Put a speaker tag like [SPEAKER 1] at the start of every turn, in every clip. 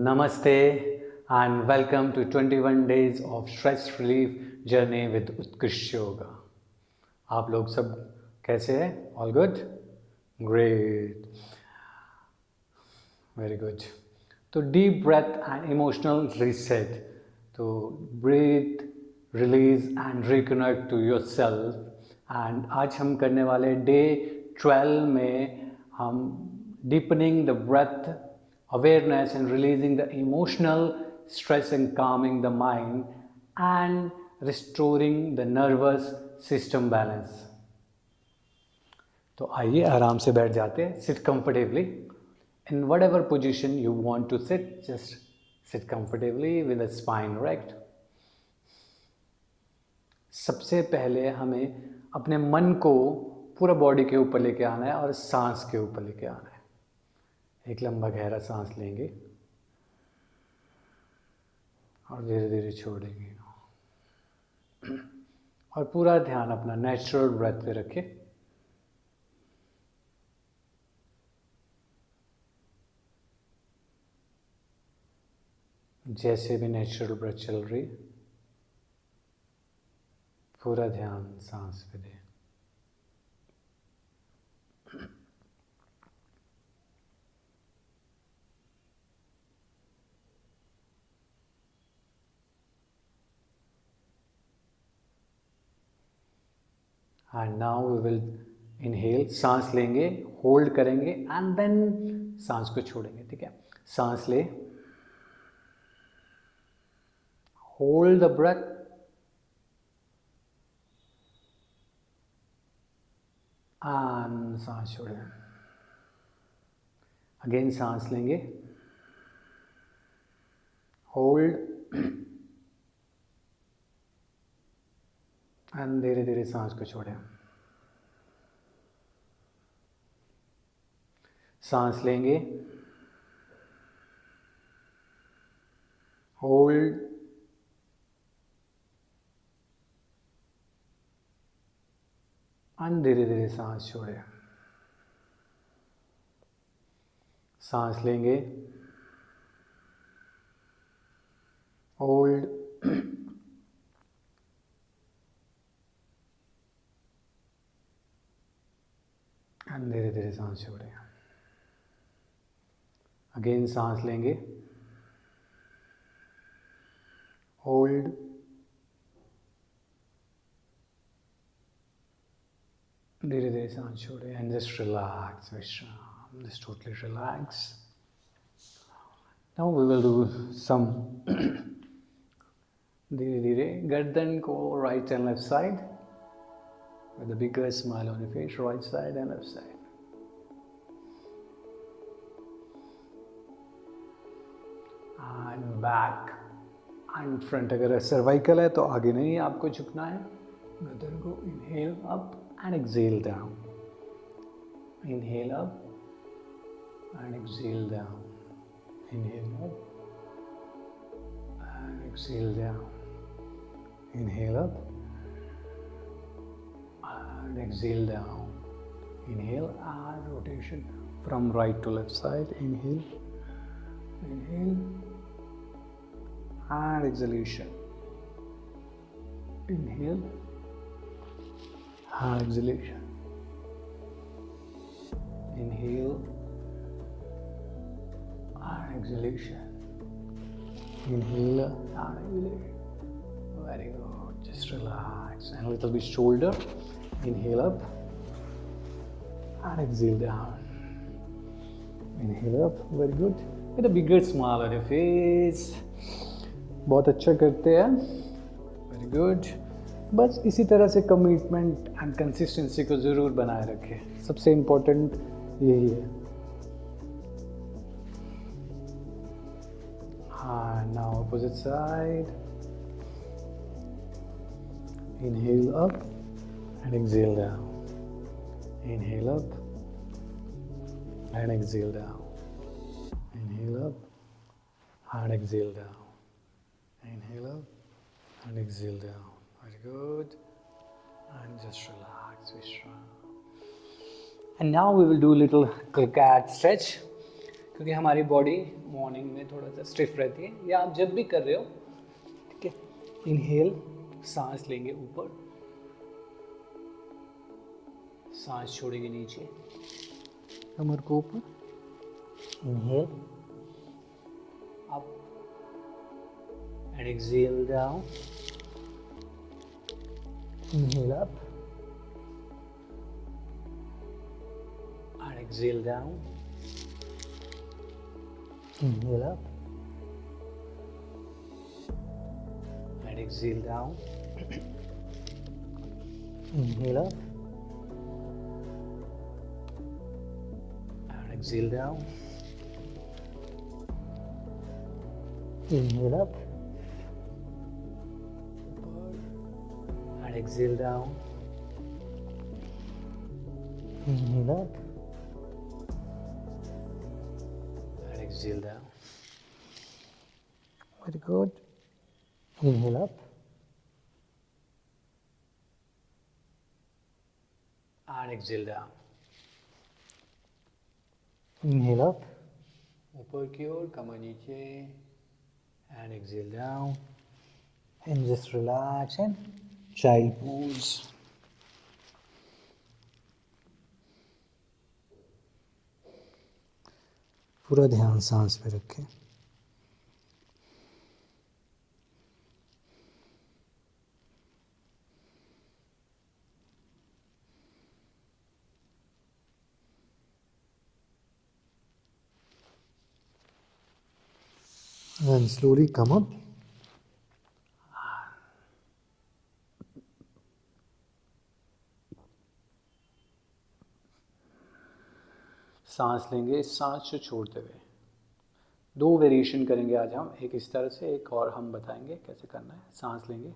[SPEAKER 1] Namaste and welcome to 21 days of stress relief journey with Utkarsh Yoga. आप लोग सब कैसे हैं? All good? Great. Very good. तो deep breath and emotional reset. तो breathe, release and reconnect to yourself. And आज हम करने वाले day 12 में हम deepening the breath awareness and releasing the emotional stress and calming the mind and restoring the nervous system balance. तो आइए आराम से बैठ जाते हैं. Sit comfortably in whatever position you want to sit. Just sit comfortably with the spine erect. सबसे पहले हमें अपने मन को पूरा बॉडी के ऊपर लेके आना है और सांस के ऊपर लेके आना है. एक लंबा गहरा सांस लेंगे और धीरे धीरे छोड़ेंगे और पूरा ध्यान अपना नेचुरल ब्रेथ पे रखें. जैसे भी नेचुरल ब्रेथ चल रही पूरा ध्यान सांस पे दें. And now we will inhale. सांस लेंगे, होल्ड करेंगे एंड देन सांस को छोड़ेंगे. ठीक है, सांस ले, होल्ड द ब्रेथ एंड सांस छोड़ें. अगेन सांस लेंगे, होल्ड एंड धीरे धीरे सांस को छोड़ें. सांस लेंगे, होल्ड एंड धीरे धीरे सांस छोड़ें. सांस लेंगे, होल्ड एंड धीरे धीरे सांस छोड़ें. अगेन सांस लेंगे, होल्ड धीरे धीरे सांस छोड़ें एंड जस्ट रिलैक्स. विश्राम, just totally relax. Now we will do some धीरे धीरे गर्दन को right and left side with a bigger smile on your face, right side and left side. And back and front. अगर cervical है तो आगे नहीं आपको झुकना है. गर्दन को inhale up and exhale down. Inhale up and exhale down. Inhale up and exhale down. Inhale up and exhale down. Inhale and rotation from right to left side. Inhale, inhale and exhalation. Inhale and exhalation. Inhale and exhalation. Inhale and exhalation. Very good. Just relax and a little bit shoulder. Inhale up and exhale down. Inhale up, very good. With a bigger smile on your face. बहुत अच्छा करते हैं. Very good. बस इसी तरह से commitment and consistency को ज़रूर बनाए रखें. सबसे इम्पोर्टेंट यही है. हाँ, now opposite side. Inhale up and exhale down. Inhale up and exhale down. Inhale up and exhale down. Inhale up and exhale down. Very good. And just relax, Vishram. And now we will do a little cat stretch. क्योंकि हमारी body morning में थोड़ा सा stiff रहती है, या आप जब भी कर रहे हो, ठीक है। इनहेल, सांस लेंगे ऊपर, सांस छोड़ेंगे नीचे, कमर को ऊपर, inhale up and exhale down, inhale up and exhale down, inhale up and exhale down, inhale up and exhale down, inhale up and exhale down, inhale up and exhale down. Very good. Inhale up and exhale down. Inhale up, ऊपर की ओर, कमर नीचे, and exhale down, and just relax and child pose. पूरा ध्यान सांस पे रखें। And slowly come up. सांस लेंगे, सांस को छोड़ते हुए। दो वेरिएशन करेंगे आज हम, एक इस तरह से, एक और हम बताएंगे कैसे करना है। सांस लेंगे,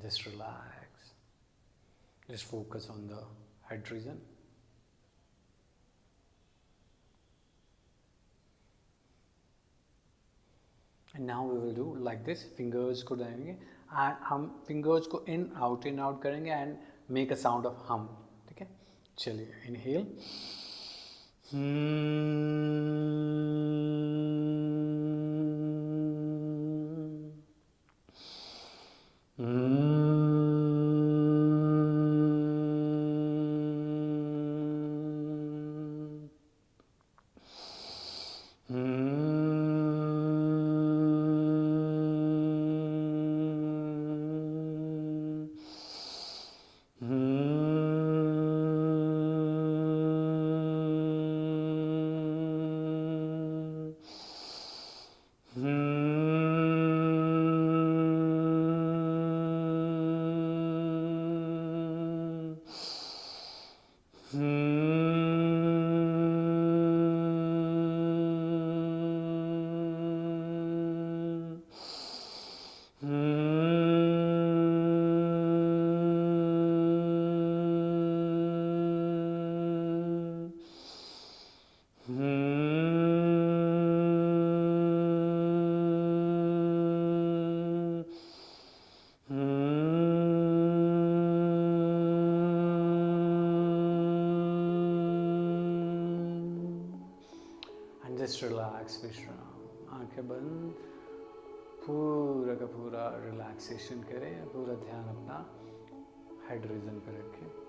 [SPEAKER 1] just relax. Just focus on the head region. And now we will do like this. Fingers को डालेंगे and हम fingers को in out करेंगे and make a sound of hum. ठीक है, चलिए inhale. जस्ट रिलैक्स विश्राम, आंखें बंद, पूरा का पूरा रिलैक्सेशन करें, पूरा ध्यान अपना हेड रीजन पर रखें।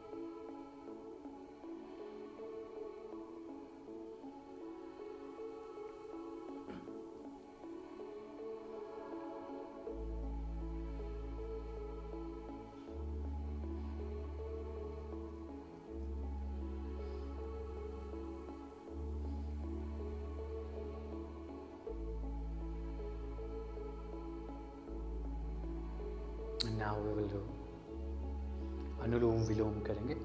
[SPEAKER 1] Now we will do अनुलोम विलोम करेंगे।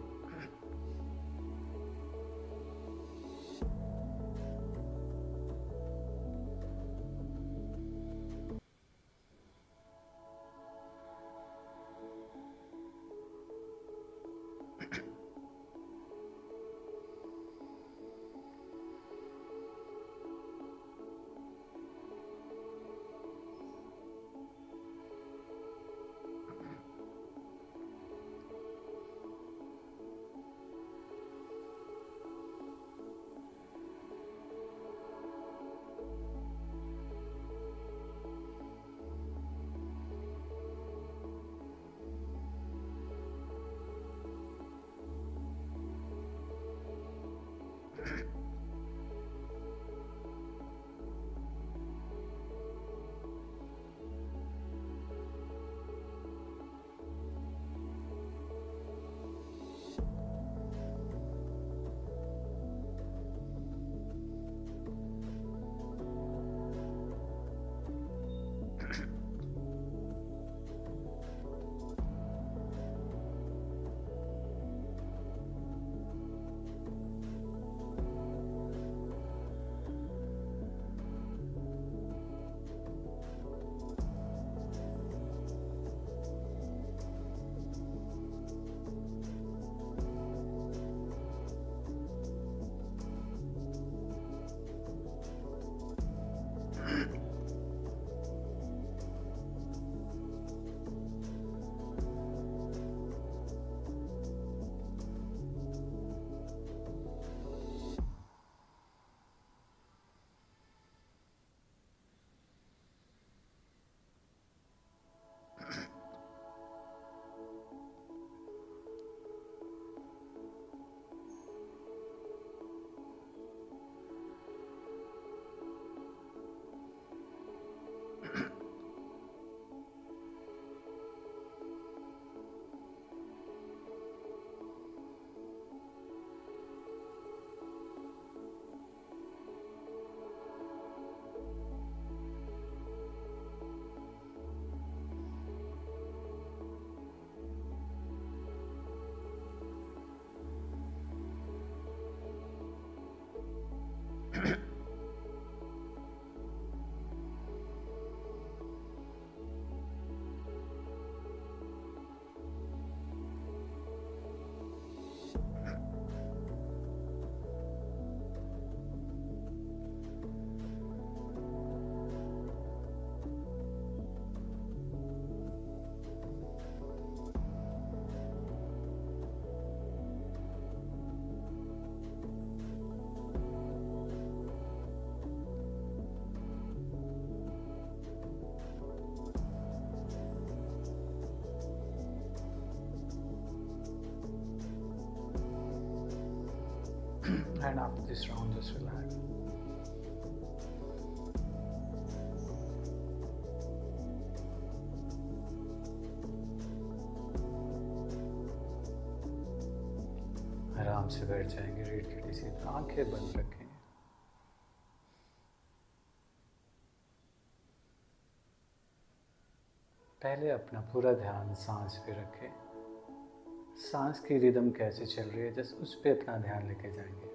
[SPEAKER 1] And after this round, just relax. आराम से बैठ जाएंगे रीढ़ की हड्डी सीधी, आंखें बंद रखें। पहले अपना पूरा ध्यान सांस पे रखें। सांस की रिदम कैसे चल रही है, जस्ट उस पे अपना ध्यान लेके जाएंगे।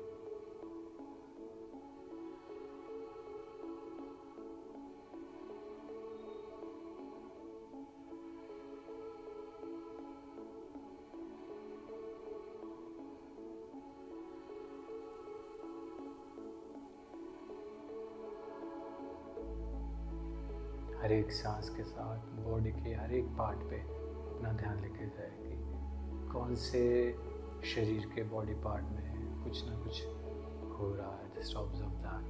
[SPEAKER 1] हर एक सांस के साथ बॉडी के हर एक पार्ट पे अपना ध्यान लेके जाएगी। कौन से शरीर के बॉडी पार्ट में कुछ ना कुछ हो रहा है, जस्ट ऑब्जर्व दैट।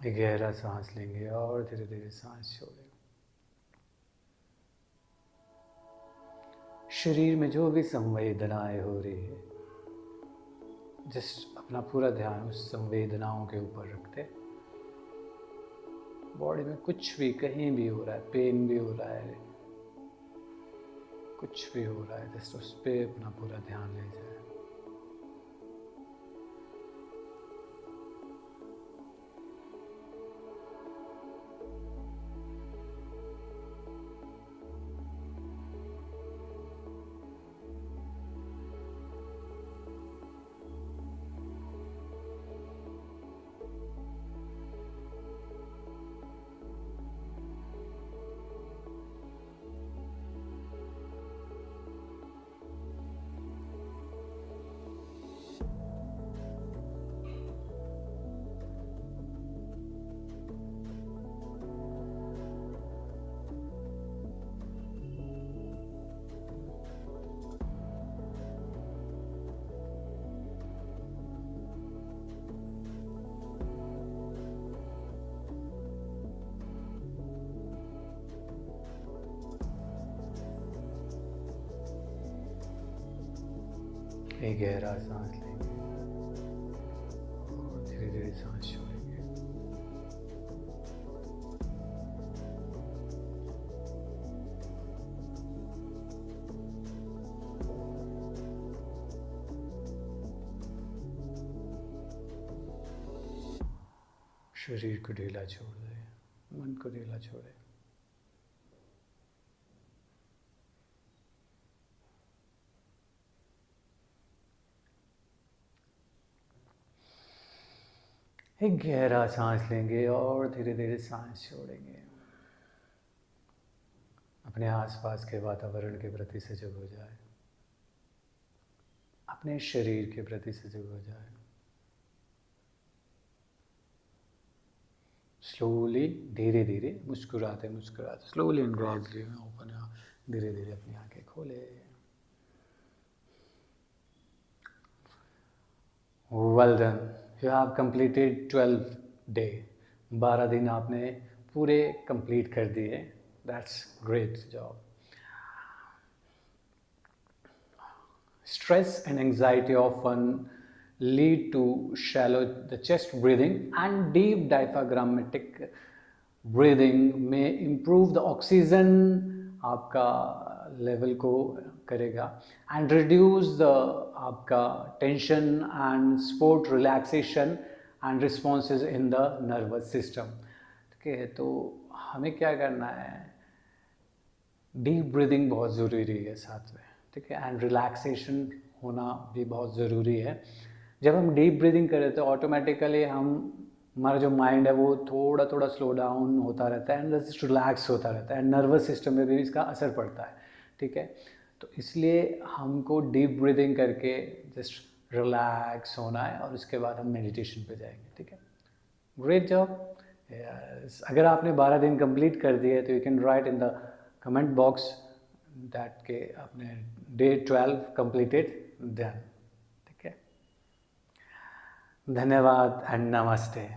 [SPEAKER 1] एक गहरा सांस लेंगे और धीरे धीरे सांस छोड़ेंगे। शरीर में जो भी संवेदनाएं हो रही है, जस्ट अपना पूरा ध्यान उस संवेदनाओं के ऊपर रखते। बॉडी में कुछ भी कहीं भी हो रहा है, पेन भी हो रहा है, कुछ भी हो रहा है, जस्ट उस पर अपना पूरा ध्यान ले जाए। एक गहरा सांस लेंगे और धीरे धीरे सांस छोड़ेंगे। शरीर को ढीला छोड़ दें, मन को ढीला छोड़ें। एक गहरा सांस लेंगे और धीरे धीरे सांस छोड़ेंगे। अपने आसपास के वातावरण के प्रति सजग हो जाए, अपने शरीर के प्रति सजग हो जाए। स्लोली, धीरे धीरे, मुस्कुराते मुस्कुराते, स्लोली एंड ग्रेजुअली ओपन, धीरे धीरे अपनी आंखें खोले। Well done, you have completed 12 day. 12 दिन आपने पूरे कंप्लीट कर दिए। That's great job. Stress and anxiety often lead to shallow the chest breathing, and deep diaphragmatic breathing may improve the oxygen आपका लेवल को करेगा and reduce the आपका tension and support relaxation and responses in the nervous system। ठीक है, तो हमें क्या करना है, डीप ब्रीदिंग बहुत ज़रूरी है साथ में, ठीक है, एंड रिलैक्सेशन होना भी बहुत ज़रूरी है। जब हम डीप ब्रीदिंग करें तो ऑटोमेटिकली हमारा जो माइंड है वो थोड़ा थोड़ा स्लो डाउन होता रहता है एंड जस्ट रिलैक्स होता रहता है, एंड नर्वस सिस्टम में भी इसका असर पड़ता है। ठीक है, तो इसलिए हमको डीप ब्रीदिंग करके जस्ट रिलैक्स होना है और उसके बाद हम मेडिटेशन पे जाएंगे। ठीक है, ग्रेट जॉब। अगर आपने 12 दिन कंप्लीट कर दिए तो you can write in the comment box that के आपने डे 12 कंप्लीटेड डन। ठीक है, धन्यवाद एंड नमस्ते।